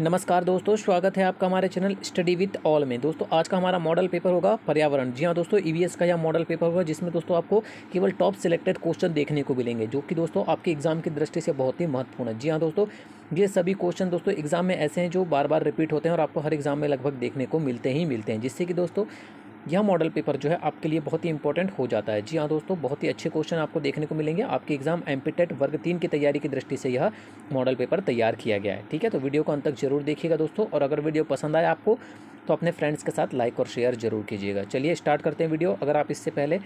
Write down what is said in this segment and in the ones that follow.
नमस्कार दोस्तों, स्वागत है आपका हमारे चैनल स्टडी विद ऑल में। दोस्तों आज का हमारा मॉडल पेपर होगा पर्यावरण। जी हाँ दोस्तों, ईवीएस का यह मॉडल पेपर होगा जिसमें दोस्तों आपको केवल टॉप सिलेक्टेड क्वेश्चन देखने को मिलेंगे, जो कि दोस्तों आपके एग्जाम की दृष्टि से बहुत ही महत्वपूर्ण है। जी हाँ दोस्तों, ये सभी क्वेश्चन दोस्तों एग्जाम में ऐसे हैं जो बार बार रिपीट होते हैं और आपको हर एग्जाम में लगभग देखने को मिलते हैं, जिससे कि दोस्तों यह मॉडल पेपर जो है आपके लिए बहुत ही इंपॉर्टेंट हो जाता है। जी हाँ दोस्तों, बहुत ही अच्छे क्वेश्चन आपको देखने को मिलेंगे। आपके एग्जाम एमपीटेट वर्ग 3 की तैयारी की दृष्टि से यह मॉडल पेपर तैयार किया गया है। ठीक है, तो वीडियो को अंत तक जरूर देखिएगा दोस्तों, और अगर वीडियो पसंद आए आपको तो अपने फ्रेंड्स के साथ लाइक और शेयर जरूर कीजिएगा। चलिए स्टार्ट करते हैं वीडियो। अगर आप इससे पहले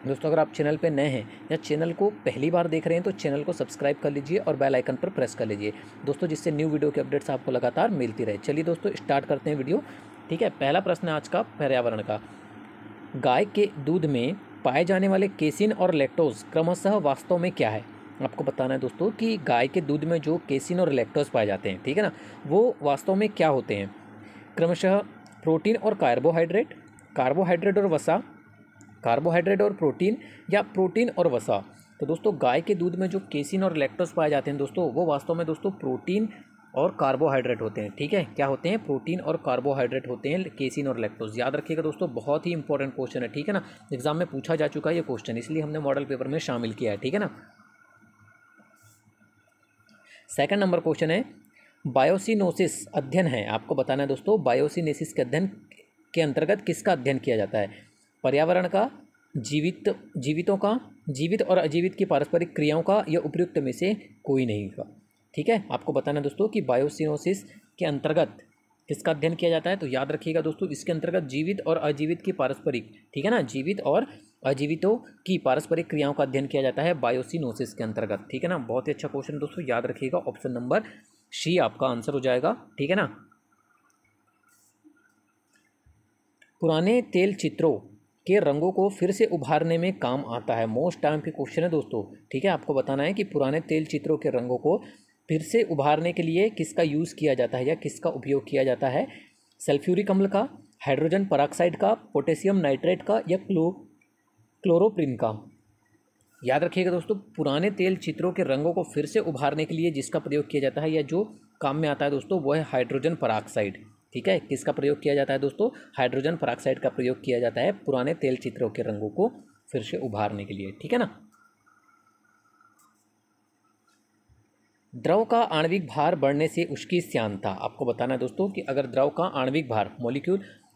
दोस्तों अगर आप चैनल पे नए हैं या चैनल को पहली बार देख रहे हैं तो चैनल को सब्सक्राइब कर लीजिए और बेल आइकन पर प्रेस कर लीजिए दोस्तों, जिससे न्यू वीडियो की अपडेट्स आपको लगातार मिलती रहे। चलिए दोस्तों स्टार्ट करते हैं वीडियो। ठीक है, पहला प्रश्न है आज का पर्यावरण का। गाय के दूध में पाए जाने वाले केसिन और लैक्टोज क्रमशः वास्तव में क्या है? आपको बताना है दोस्तों कि गाय के दूध में जो केसिन और लैक्टोज पाए जाते हैं, ठीक है ना, वो वास्तव में क्या होते हैं? क्रमशः प्रोटीन और कार्बोहाइड्रेट, कार्बोहाइड्रेट और वसा, कार्बोहाइड्रेट और प्रोटीन, या प्रोटीन और वसा। तो दोस्तों गाय के दूध में जो केसिन और लैक्टोज पाए जाते हैं दोस्तों, वो वास्तव में दोस्तों प्रोटीन और कार्बोहाइड्रेट होते हैं। ठीक है, क्या होते हैं? प्रोटीन और कार्बोहाइड्रेट होते हैं केसिन और लैक्टोज। याद रखिएगा दोस्तों, बहुत ही इंपॉर्टेंट क्वेश्चन है। ठीक है ना, एग्जाम में पूछा जा चुका है ये क्वेश्चन, इसलिए हमने मॉडल पेपर में शामिल किया है। ठीक है ना। सेकंड नंबर क्वेश्चन है, बायोसिनोसिस अध्ययन है। आपको बताना है दोस्तों, बायोसिनेसिस के अध्ययन के अंतर्गत किसका अध्ययन किया जाता है? पर्यावरण का, जीवितों का, जीवित और अजीवित की पारस्परिक क्रियाओं का, या उपयुक्त में से कोई नहीं का। ठीक है, आपको बताना है दोस्तों कि बायोसिनोसिस के अंतर्गत किसका अध्ययन किया जाता है। तो याद रखिएगा दोस्तों, इसके अंतर्गत जीवित और अजीवित की पारस्परिक, ठीक है ना, जीवित और अजीवितों की पारस्परिक क्रियाओं का अध्ययन किया जाता है बायोसिनोसिस के अंतर्गत। ठीक है ना, बहुत ही अच्छा क्वेश्चन दोस्तों, याद रखिएगा। ऑप्शन नंबर सी आपका आंसर हो जाएगा। ठीक है ना। पुराने तेल चित्रों के रंगों को फिर से उभारने में काम आता है। मोस्ट टाइम के क्वेश्चन है दोस्तों। ठीक है, आपको बताना है कि पुराने तेल चित्रों के रंगों को फिर से उभारने के लिए किसका यूज़ किया जाता है या किसका उपयोग किया जाता है? सल्फ्यूरिक अम्ल का, हाइड्रोजन पेरोक्साइड का, पोटेशियम नाइट्रेट का, या क्लोरोप्रिन का। याद रखिएगा दोस्तों, पुराने तेल चित्रों के रंगों को फिर से उभारने के लिए जिसका प्रयोग किया जाता है या जो काम में आता है दोस्तों, वो है हाइड्रोजन पेरोक्साइड। ठीक है, किसका प्रयोग किया जाता है दोस्तों? हाइड्रोजन पेरोक्साइड का प्रयोग किया जाता है पुराने तेल चित्रों के रंगों को फिर से उभारने के लिए। ठीक है ना। द्रव का आणविक भार बढ़ने से उसकी श्यानता। आपको बताना है दोस्तों कि अगर द्रव का आणविक भार,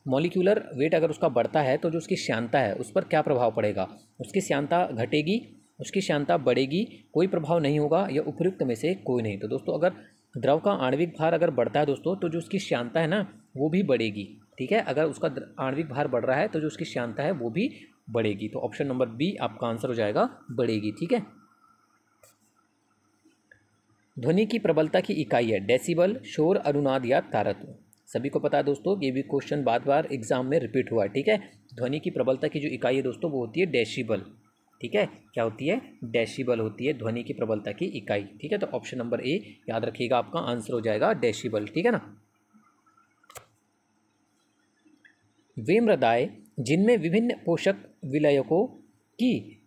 मॉलिक्यूलर वेट अगर उसका बढ़ता है तो जो उसकी श्यानता है उस पर क्या प्रभाव पड़ेगा? उसकी श्यानता घटेगी, उसकी श्यानता बढ़ेगी, कोई प्रभाव नहीं होगा, या उपयुक्त में से कोई नहीं। तो दोस्तों अगर द्रव का आणविक भार अगर बढ़ता है दोस्तों, तो जो उसकी श्यानता है ना वो भी बढ़ेगी। ठीक है, अगर उसका आणविक भार बढ़ रहा है तो जो उसकी श्यानता है वो भी बढ़ेगी। तो ऑप्शन नंबर बी आपका आंसर हो जाएगा, बढ़ेगी। ठीक है। ध्वनि की प्रबलता की इकाई है डेसिबल, शोर, अनुनाद, या तारत्व। सभी को पता है दोस्तों, ये भी क्वेश्चन बार बार एग्जाम में रिपीट हुआ है। ठीक है, ध्वनि की प्रबलता की जो इकाई है दोस्तों वो होती है डेसिबल। ठीक है, क्या होती है? डेसिबल होती है ध्वनि की प्रबलता की इकाई। ठीक है, तो ऑप्शन नंबर ए याद रखिएगा, आपका आंसर हो जाएगा डेसिबल। ठीक है ना। वे मृदाएं जिनमें विभिन्न पोषक विलयकों की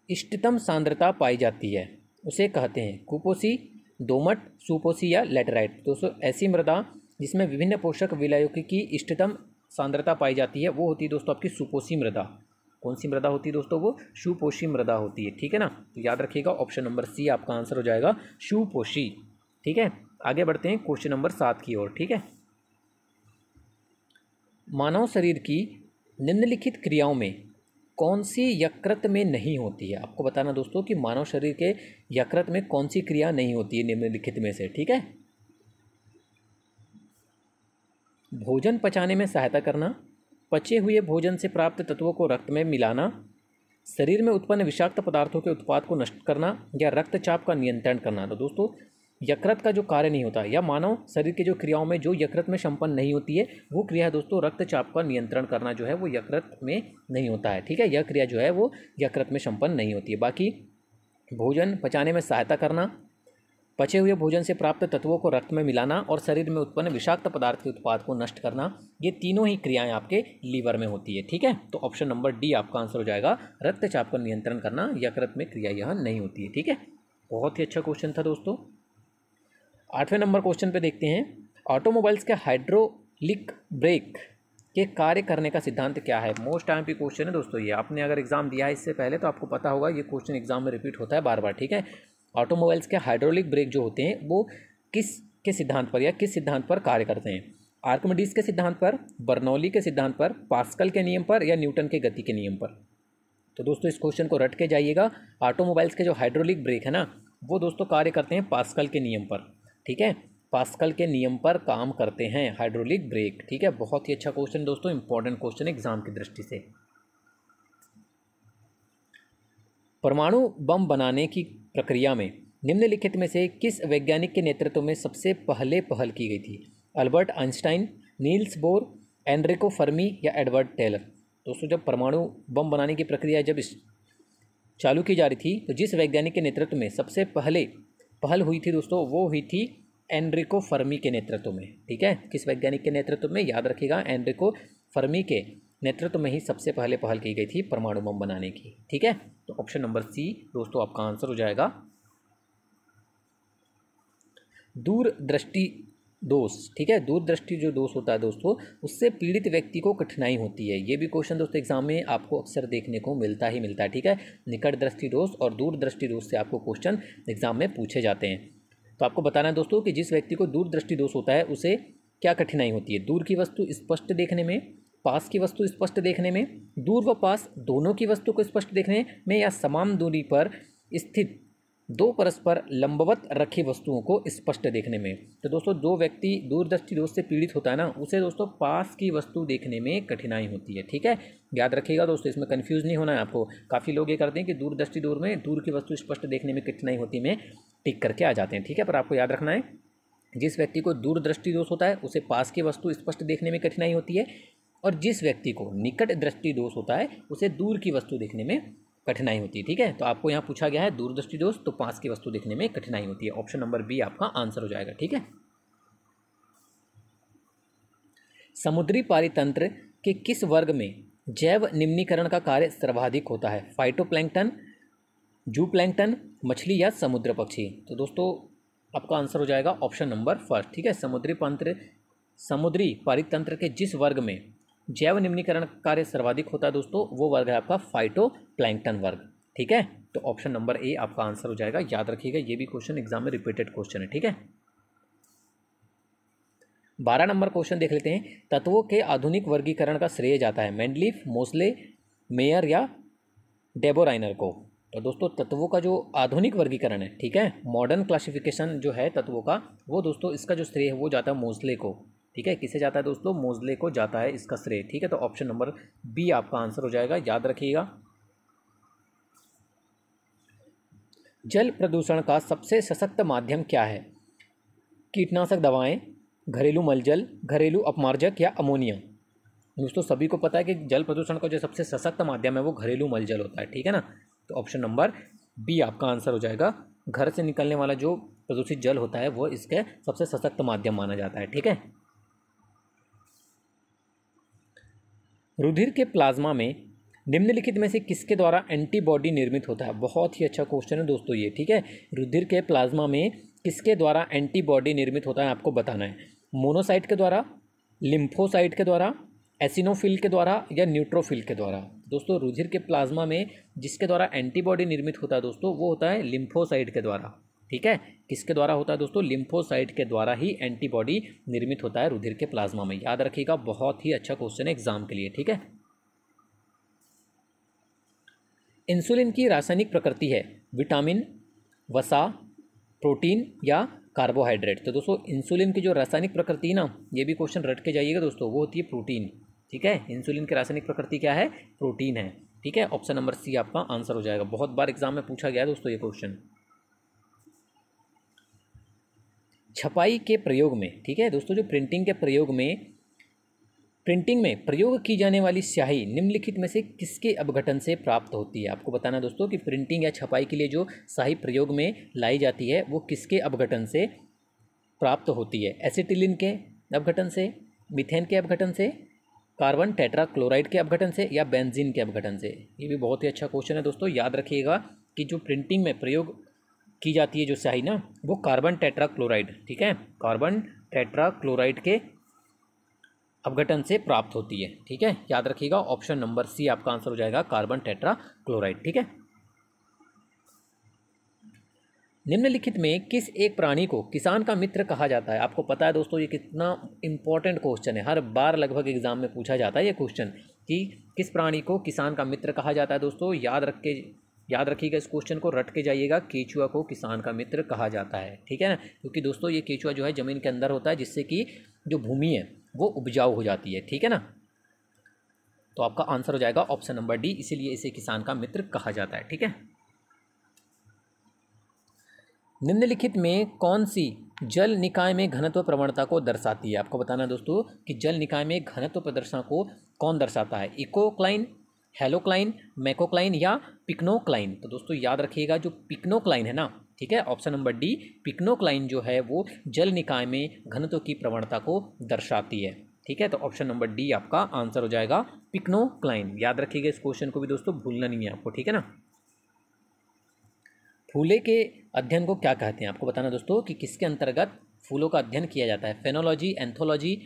इष्टतम सांद्रता पाई जाती है उसे कहते हैं कुपोषी, दोमट, सुपोषी, या लैटेराइट। दोस्तों ऐसी मृदा जिसमें विभिन्न पोषक विलयकों की इष्टतम सांद्रता पाई जाती है वो होती है दोस्तों आपकी सुपोषी मृदा। कौन सी मृदा होती है दोस्तों? वो सुपोषी मृदा होती है। ठीक है ना, तो याद रखिएगा ऑप्शन नंबर सी आपका आंसर हो जाएगा, सुपोषी। ठीक है, आगे बढ़ते हैं क्वेश्चन नंबर 7 की ओर। ठीक है, मानव शरीर की निम्नलिखित क्रियाओं में कौन सी यकृत में नहीं होती है? आपको बताना दोस्तों कि मानव शरीर के यकृत में कौन सी क्रिया नहीं होती है निम्नलिखित में से। ठीक है, भोजन पचाने में सहायता करना, पचे हुए भोजन से प्राप्त तत्वों को रक्त में मिलाना, शरीर में उत्पन्न विषाक्त पदार्थों के उत्पाद को नष्ट करना, या रक्तचाप का नियंत्रण करना। तो दोस्तों यकृत का जो कार्य नहीं होता या मानव शरीर की जो क्रियाओं में जो यकृत में संपन्न नहीं होती है वो क्रिया है दोस्तों रक्तचाप का नियंत्रण करना, जो है वो यकृत में नहीं होता है। ठीक है, यह क्रिया जो है वो यकृत में संपन्न नहीं होती है। बाकी भोजन पचाने में सहायता करना, पचे हुए भोजन से प्राप्त तत्वों को रक्त में मिलाना, और शरीर में उत्पन्न विषाक्त पदार्थ के उत्पाद को नष्ट करना, ये तीनों ही क्रियाएं आपके लीवर में होती है। ठीक है, तो ऑप्शन नंबर डी आपका आंसर हो जाएगा, रक्तचाप का नियंत्रण करना, यकृत में क्रिया यह नहीं होती है। ठीक है, बहुत ही अच्छा क्वेश्चन था दोस्तों। 8वें नंबर क्वेश्चन पे देखते हैं, ऑटोमोबाइल्स के हाइड्रोलिक ब्रेक के कार्य करने का सिद्धांत क्या है? मोस्ट टाइम पे क्वेश्चन है दोस्तों ये। आपने अगर एग्जाम दिया है इससे पहले तो आपको पता होगा, ये क्वेश्चन एग्जाम में रिपीट होता है बार बार, ठीक है। ऑटोमोबाइल्स के हाइड्रोलिक ब्रेक जो होते हैं वो किस के सिद्धांत पर या किस सिद्धांत पर कार्य करते हैं? आर्किमिडीज के सिद्धांत पर, बर्नौली के सिद्धांत पर, पास्कल के नियम पर, या न्यूटन के गति के नियम पर? तो दोस्तों इस क्वेश्चन को रट के जाइएगा। ऑटोमोबाइल्स के जो हाइड्रोलिक ब्रेक है ना, वो दोस्तों कार्य करते हैं पास्कल के नियम पर, ठीक है। पास्कल के नियम पर काम करते हैं हाइड्रोलिक ब्रेक, ठीक है। बहुत ही अच्छा क्वेश्चन दोस्तों, इंपॉर्टेंट क्वेश्चन एग्जाम की दृष्टि से। परमाणु बम बनाने की प्रक्रिया में निम्नलिखित में से किस वैज्ञानिक के नेतृत्व में सबसे पहले पहल की गई थी? Albert Einstein, Niels Bohr, Enrico Fermi, या एडवर्ड टेलर? दोस्तों जब परमाणु बम बनाने की प्रक्रिया जब चालू की जा रही थी तो जिस वैज्ञानिक के नेतृत्व में सबसे पहले पहल हुई थी दोस्तों, वो हुई थी एनरिको फर्मी के नेतृत्व में, ठीक है। किस वैज्ञानिक के नेतृत्व में? याद रखिएगा, एनरिको फर्मी के नेतृत्व में ही सबसे पहले पहल की गई थी परमाणु बम बनाने की, ठीक है। तो ऑप्शन नंबर सी दोस्तों आपका आंसर हो जाएगा। दूरदृष्टि दोष, ठीक है। दूरदृष्टि जो दोष होता है दोस्तों, उससे पीड़ित व्यक्ति को कठिनाई होती है। ये भी क्वेश्चन दोस्तों एग्जाम में आपको अक्सर देखने को मिलता ही मिलता है, ठीक है। निकट दृष्टि दोष और दूरदृष्टि दोष से आपको क्वेश्चन एग्जाम में पूछे जाते हैं। तो आपको बताना है दोस्तों कि जिस व्यक्ति को दूरदृष्टि दोष होता है उसे क्या कठिनाई होती है? दूर की वस्तु स्पष्ट देखने में, पास की वस्तु स्पष्ट देखने में, दूर व पास दोनों की वस्तु को स्पष्ट देखने में, या समान दूरी पर स्थित दो परस्पर लंबवत रखी वस्तुओं को स्पष्ट देखने में। तो दोस्तों जो व्यक्ति दूरदृष्टि दोष से पीड़ित होता है ना, उसे दोस्तों पास की वस्तु देखने में कठिनाई होती है, ठीक है। याद रखिएगा दोस्तों, इसमें कंफ्यूज नहीं होना है आपको। काफ़ी लोग ये करते हैं कि दूरदृष्टि दोष में दूर की वस्तु स्पष्ट देखने में कठिनाई होती में टिक करके आ जाते हैं, ठीक है। पर आपको याद रखना है, जिस व्यक्ति को दूरदृष्टि दोष होता है उसे पास की वस्तु स्पष्ट देखने में कठिनाई होती है, और जिस व्यक्ति को निकट दृष्टि दोष होता है उसे दूर की वस्तु देखने में कठिनाई होती है, ठीक है। तो आपको यहाँ पूछा गया है दूरदृष्टि दोष, तो पास की वस्तु देखने में कठिनाई होती है। ऑप्शन नंबर बी आपका आंसर हो जाएगा, ठीक है। समुद्री पारितंत्र के किस वर्ग में जैव निम्नीकरण का कार्य सर्वाधिक होता है? फाइटोप्लैंक्टन, जूप्लैंक्टन, मछली, या समुद्र पक्षी? तो दोस्तों आपका आंसर हो जाएगा ऑप्शन नंबर फर्स्ट, ठीक है। समुद्री पारितंत्र के जिस वर्ग में जैव निम्नीकरण कार्य सर्वाधिक होता है दोस्तों, वो वर्ग है आपका फाइटोप्लैंक्टन वर्ग, ठीक है। तो ऑप्शन नंबर ए आपका आंसर हो जाएगा। याद रखिएगा, ये भी क्वेश्चन एग्जाम में रिपीटेड क्वेश्चन है, ठीक है। 12 नंबर क्वेश्चन देख लेते हैं। तत्वों के आधुनिक वर्गीकरण का श्रेय जाता है मेंडलीफ, मोसले, मेयर, या डेबोराइनर को? तो दोस्तों तत्वों का जो आधुनिक वर्गीकरण है, ठीक है, मॉडर्न क्लासिफिकेशन जो है तत्वों का, वो दोस्तों इसका जो श्रेय है वो जाता है मोसले को, ठीक है। किसे जाता है दोस्तों? मोसले को जाता है इसका श्रेय, ठीक है। तो ऑप्शन नंबर बी आपका आंसर हो जाएगा। याद रखिएगा, जल प्रदूषण का सबसे सशक्त माध्यम क्या है? कीटनाशक दवाएं, घरेलू मलजल, घरेलू अपमार्जक, या अमोनिया? दोस्तों सभी को पता है कि जल प्रदूषण का जो सबसे सशक्त माध्यम है वो घरेलू मलजल होता है, ठीक है ना। तो ऑप्शन नंबर बी आपका आंसर हो जाएगा। घर से निकलने वाला जो प्रदूषित जल होता है वो इसके सबसे सशक्त माध्यम माना जाता है, ठीक है। रुधिर के प्लाज्मा में निम्नलिखित में से किसके द्वारा एंटीबॉडी निर्मित होता है? बहुत ही अच्छा क्वेश्चन है दोस्तों ये, ठीक है। रुधिर के प्लाज्मा में किसके द्वारा एंटीबॉडी निर्मित होता है आपको बताना है। मोनोसाइट के द्वारा, लिम्फोसाइट के द्वारा, एसिनोफिल के द्वारा, या न्यूट्रोफिल के द्वारा? दोस्तों रुधिर के प्लाज्मा में जिसके द्वारा एंटीबॉडी निर्मित होता है दोस्तों, वो होता है लिम्फोसाइट के द्वारा, ठीक है। किसके द्वारा होता है दोस्तों? लिम्फोसाइट के द्वारा ही एंटीबॉडी निर्मित होता है रुधिर के प्लाज्मा में। याद रखिएगा, बहुत ही अच्छा क्वेश्चन है एग्जाम के लिए, ठीक है। इंसुलिन की रासायनिक प्रकृति है विटामिन, वसा, प्रोटीन, या कार्बोहाइड्रेट? तो दोस्तों इंसुलिन की जो रासायनिक प्रकृति ना, ये भी क्वेश्चन रट के जाइएगा दोस्तों, वो होती है प्रोटीन, ठीक है। इंसुलिन की रासायनिक प्रकृति क्या है? प्रोटीन है, ठीक है। ऑप्शन नंबर सी आपका आंसर हो जाएगा। बहुत बार एग्जाम में पूछा गया है दोस्तों ये क्वेश्चन। छपाई के प्रयोग में, ठीक है दोस्तों, जो प्रिंटिंग में प्रयोग की जाने वाली स्याही निम्नलिखित में से किसके अपघटन से प्राप्त होती है? आपको बताना दोस्तों कि प्रिंटिंग या छपाई के लिए जो स्याही प्रयोग में लाई जाती है वो किसके अपघटन से प्राप्त होती है? एसिटिलीन के अपघटन से, मीथेन के अपघटन से, कार्बन टेट्राक्लोराइड के अपघटन से, या बेंजीन के अपघटन से? ये भी बहुत ही अच्छा क्वेश्चन है दोस्तों। याद रखिएगा कि जो प्रिंटिंग में प्रयोग की जाती है जो स्याही ना, वो कार्बन टेट्राक्लोराइड, ठीक है, कार्बन टेट्राक्लोराइड के अपघटन से प्राप्त होती है, ठीक है। याद रखिएगा ऑप्शन नंबर सी आपका आंसर हो जाएगा, कार्बन टेट्राक्लोराइड, ठीक है। निम्नलिखित में किस एक प्राणी को किसान का मित्र कहा जाता है? आपको पता है दोस्तों ये कितना इंपॉर्टेंट क्वेश्चन है, हर बार लगभग एग्जाम में पूछा जाता है ये क्वेश्चन कि किस प्राणी को किसान का मित्र कहा जाता है। दोस्तों याद रखिएगा इस क्वेश्चन को, रट के जाइएगा, केचुआ को किसान का मित्र कहा जाता है, ठीक है ना, क्योंकि दोस्तों ये केचुआ जो है ज़मीन के अंदर होता है, जिससे कि जो भूमि है वो उपजाऊ हो जाती है, ठीक है ना। तो आपका आंसर हो जाएगा ऑप्शन नंबर डी, इसीलिए इसे किसान का मित्र कहा जाता है, ठीक है। निम्नलिखित में कौन सी जल निकाय में घनत्व प्रवणता को दर्शाती है? आपको बताना है दोस्तों कि जल निकाय में घनत्व प्रदर्शन को कौन दर्शाता है, इकोक्लाइन, हेलोक्लाइन, मैकोक्लाइन या पिक्नोक्लाइन। तो दोस्तों याद रखिएगा जो पिक्नोक्लाइन है ना, ठीक है, ऑप्शन नंबर डी पिक्नोक्लाइन जो है वो जल निकाय में घनत्व की प्रवणता को दर्शाती है, ठीक है। तो ऑप्शन नंबर डी आपका आंसर हो जाएगा पिक्नोक्लाइन। याद रखिएगा इस क्वेश्चन को भी दोस्तों, भूलना नहीं है आपको, ठीक है ना। फूले के अध्ययन को क्या कहते हैं? आपको बताना दोस्तों कि किसके अंतर्गत फूलों का अध्ययन किया जाता है, फेनोलॉजी, एंथोलॉजी,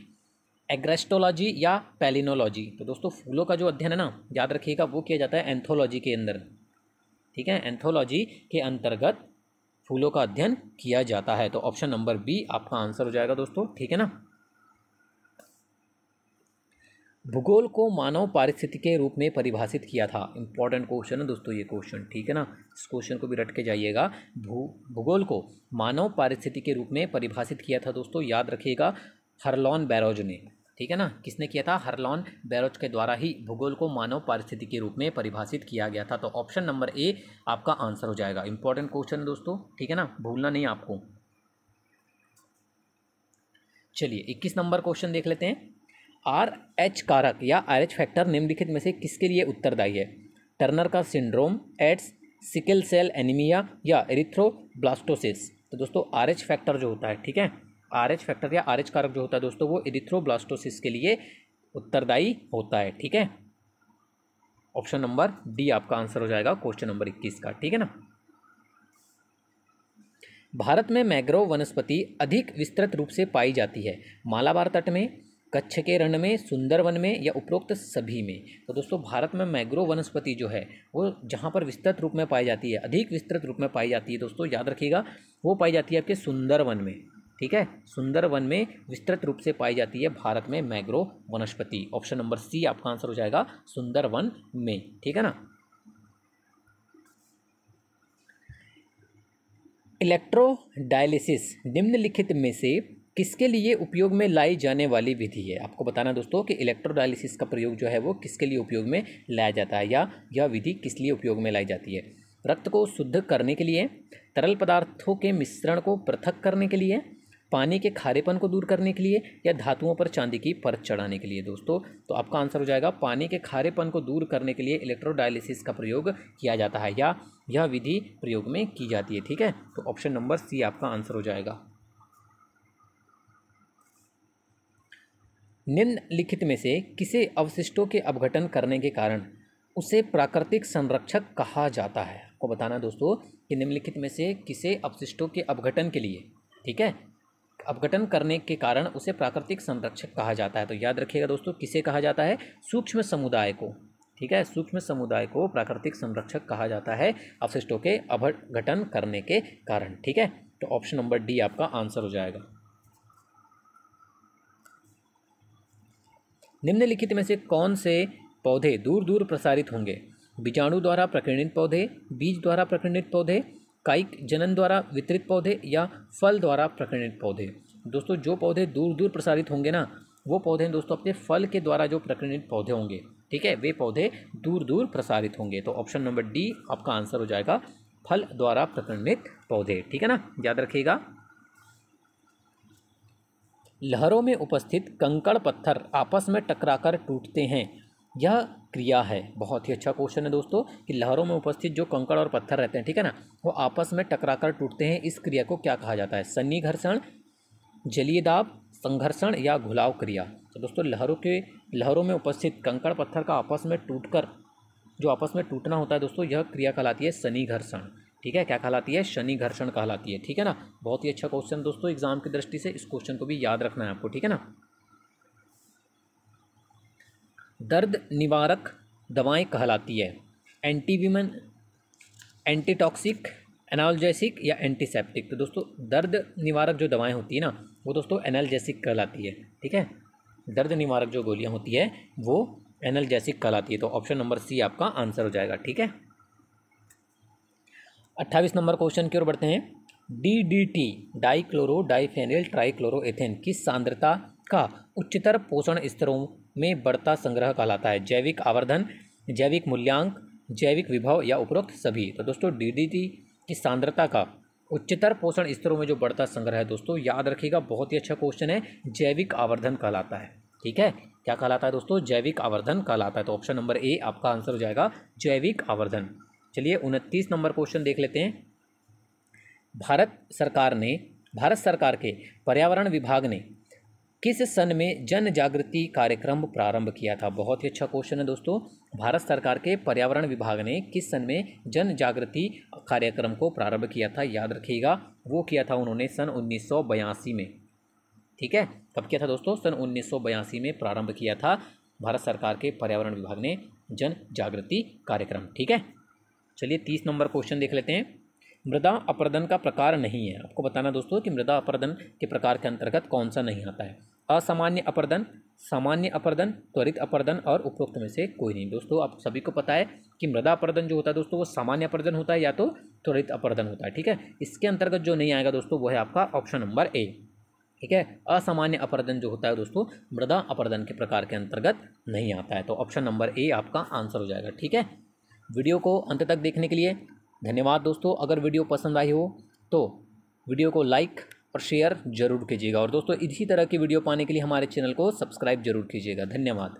एग्रेस्टोलॉजी या पैलिनोलॉजी। तो दोस्तों फूलों का जो अध्ययन है ना, याद रखिएगा वो किया जाता है एंथोलॉजी के अंदर, ठीक है, एंथोलॉजी के अंतर्गत फूलों का अध्ययन किया जाता है। तो ऑप्शन नंबर बी आपका आंसर हो जाएगा दोस्तों, ठीक है ना। भूगोल को मानव पारिस्थितिकी के रूप में परिभाषित किया था। इंपॉर्टेंट क्वेश्चन है दोस्तों ये क्वेश्चन, ठीक है ना, इस क्वेश्चन को भी रट के जाइएगा। भूगोल को मानव पारिस्थितिकी के रूप में परिभाषित किया था दोस्तों, याद रखिएगा हरलॉन बैरोज ने, ठीक है ना। किसने किया था? हरलॉन बैरोज के द्वारा ही भूगोल को मानव पारिस्थितिकी के रूप में परिभाषित किया गया था। तो ऑप्शन नंबर ए आपका आंसर हो जाएगा। इंपॉर्टेंट क्वेश्चन है दोस्तों, ठीक है ना, भूलना नहीं आपको। चलिए 21 नंबर क्वेश्चन देख लेते हैं। RH कारक या RH फैक्टर निम्नलिखित में से किसके लिए उत्तरदायी है? टर्नर का syndrome, AIDS, sickle cell anaemia या एरिथ्रोब्लास्टोसिस। तो दोस्तों RH फैक्टर जो होता है, ठीक है, RH फैक्टर या RH कारक जो होता है दोस्तों वो एरिथ्रोब्लास्टोसिस के लिए उत्तरदायी होता है, ठीक है। ऑप्शन नंबर डी आपका आंसर हो जाएगा क्वेश्चन नंबर 21 का, ठीक है ना। भारत में मैंग्रोव वनस्पति अधिक विस्तृत रूप से पाई जाती है, मालाबार तट में, कच्छ के रण में, सुंदरवन में या उपरोक्त सभी में। तो दोस्तों भारत में मैंग्रोव वनस्पति जो है वो जहाँ पर विस्तृत रूप में पाई जाती है, अधिक विस्तृत रूप में पाई जाती है दोस्तों, याद रखिएगा वो पाई जाती है आपके सुंदरवन में, ठीक है, सुंदरवन में विस्तृत रूप से पाई जाती है भारत में मैंग्रोव वनस्पति। ऑप्शन नंबर सी आपका आंसर हो जाएगा सुंदरवन में, ठीक है ना। इलेक्ट्रोडायलिसिस निम्नलिखित में से किसके लिए उपयोग में लाई जाने वाली विधि है? आपको बताना दोस्तों कि इलेक्ट्रोडायलिसिस का प्रयोग जो है वो किसके लिए उपयोग में लाया जाता है या यह विधि किस लिए उपयोग में लाई जाती है? रक्त को शुद्ध करने के लिए, तरल पदार्थों के मिश्रण को पृथक करने के लिए, पानी के खारेपन को दूर करने के लिए या धातुओं पर चांदी की परत चढ़ाने के लिए। दोस्तों तो आपका आंसर हो जाएगा पानी के खारेपन को दूर करने के लिए इलेक्ट्रोडायलिसिस का प्रयोग किया जाता है या यह विधि प्रयोग में की जाती है, ठीक है। तो ऑप्शन नंबर सी आपका आंसर हो जाएगा। निम्नलिखित में से किसे अवशिष्टों के अपघटन करने के कारण उसे प्राकृतिक संरक्षक कहा जाता है? आपको बताना दोस्तों कि निम्नलिखित में से किसे अवशिष्टों के अपघटन के लिए, ठीक है, अपघटन करने के कारण उसे प्राकृतिक संरक्षक कहा जाता है। तो याद रखिएगा दोस्तों किसे कहा जाता है? सूक्ष्म समुदाय को, ठीक है, सूक्ष्म समुदाय को प्राकृतिक संरक्षक कहा जाता है अवशिष्टों के अपघटन करने के कारण, ठीक है। तो ऑप्शन नंबर डी आपका आंसर हो जाएगा। निम्नलिखित में से कौन से पौधे दूर दूर प्रसारित होंगे? बीजाणु द्वारा प्रकीर्णित पौधे, बीज द्वारा प्रकीर्णित पौधे, कायिक जनन द्वारा वितरित पौधे या फल द्वारा प्रकीर्णित पौधे। दोस्तों जो पौधे दूर दूर प्रसारित होंगे ना वो पौधे दोस्तों अपने फल के द्वारा जो प्रकीर्णित पौधे होंगे, ठीक है, वे पौधे दूर दूर प्रसारित होंगे। तो ऑप्शन नंबर डी आपका आंसर हो जाएगा फल द्वारा प्रकीर्णित पौधे, ठीक है ना, याद रखिएगा। लहरों में उपस्थित कंकड़ पत्थर आपस में टकराकर टूटते हैं, यह क्रिया है। बहुत ही अच्छा क्वेश्चन है दोस्तों कि लहरों में उपस्थित जो कंकड़ और पत्थर रहते हैं, ठीक है ना, वो आपस में टकराकर टूटते हैं, इस क्रिया को क्या कहा जाता है? सन्नी घर्षण, जलीय दाब, संघर्षण या घुलाव क्रिया। तो दोस्तों लहरों में उपस्थित कंकड़ पत्थर का आपस में टूटकर जो आपस में टूटना होता है दोस्तों, यह क्रिया कहलाती है सन्नी घर्षण, ठीक है, क्या कहलाती है? शनि घर्षण कहलाती है। ठीक है ना, बहुत ही अच्छा क्वेश्चन दोस्तों एग्जाम की दृष्टि से, इस क्वेश्चन को भी याद रखना है आपको। ठीक है ना। दर्द निवारक दवाएं कहलाती है एंटीविमन, एंटीटॉक्सिक, एनाल्जेसिक या एंटीसेप्टिक। तो दोस्तों दर्द निवारक जो दवाएं होती है ना वो दोस्तों एनाल्जेसिक कहलाती है। ठीक है, दर्द निवारक जो गोलियां होती है वो एनाल्जेसिक कहलाती है। तो ऑप्शन नंबर सी आपका आंसर हो जाएगा। ठीक है, 28 नंबर क्वेश्चन की ओर बढ़ते हैं। DDT डाइक्लोरो डाइफेनिल ट्राइक्लोरोएथेन किस सांद्रता का उच्चतर पोषण स्तरों में बढ़ता संग्रह कहलाता है? जैविक आवर्धन, जैविक मूल्यांक, जैविक विभव या उपरोक्त सभी। तो दोस्तों DDT की सांद्रता का उच्चतर पोषण स्तरों में जो बढ़ता संग्रह है दोस्तों, याद रखिएगा, बहुत ही अच्छा क्वेश्चन है, जैविक आवर्धन कहलाता है। ठीक है, क्या कहलाता है दोस्तों? जैविक आवर्धन कहलाता है। तो ऑप्शन नंबर ए आपका आंसर हो जाएगा, जैविक आवर्धन। चलिए 29 नंबर क्वेश्चन देख लेते हैं। भारत सरकार के पर्यावरण विभाग ने किस सन में जन जागृति कार्यक्रम प्रारंभ किया था? बहुत ही अच्छा क्वेश्चन है दोस्तों। भारत सरकार के पर्यावरण विभाग ने किस सन में जन जागृति कार्यक्रम को प्रारंभ किया था? याद रखिएगा, वो किया था उन्होंने सन 1982 में। ठीक है, कब किया था दोस्तों? सन 1982 में प्रारंभ किया था भारत सरकार के पर्यावरण विभाग ने जन जागृति कार्यक्रम। ठीक है, चलिए 30 नंबर क्वेश्चन देख लेते हैं। मृदा अपरदन का प्रकार नहीं है, आपको बताना दोस्तों कि मृदा अपरदन के प्रकार के अंतर्गत कौन सा नहीं आता है? असामान्य अपरदन, सामान्य अपरदन, त्वरित अपरदन और उपरोक्त में से कोई नहीं। दोस्तों आप सभी को पता है कि मृदा अपरदन जो होता है दोस्तों वो सामान्य अपरदन होता है या तो त्वरित अपरदन होता है। ठीक है, इसके अंतर्गत जो नहीं आएगा दोस्तों वो है आपका ऑप्शन नंबर ए। ठीक है, असामान्य अपरदन जो होता है दोस्तों मृदा अपरदन के प्रकार के अंतर्गत नहीं आता है। तो ऑप्शन नंबर ए आपका आंसर हो जाएगा। ठीक है, वीडियो को अंत तक देखने के लिए धन्यवाद दोस्तों। अगर वीडियो पसंद आई हो तो वीडियो को लाइक और शेयर जरूर कीजिएगा, और दोस्तों इसी तरह की वीडियो पाने के लिए हमारे चैनल को सब्सक्राइब जरूर कीजिएगा। धन्यवाद।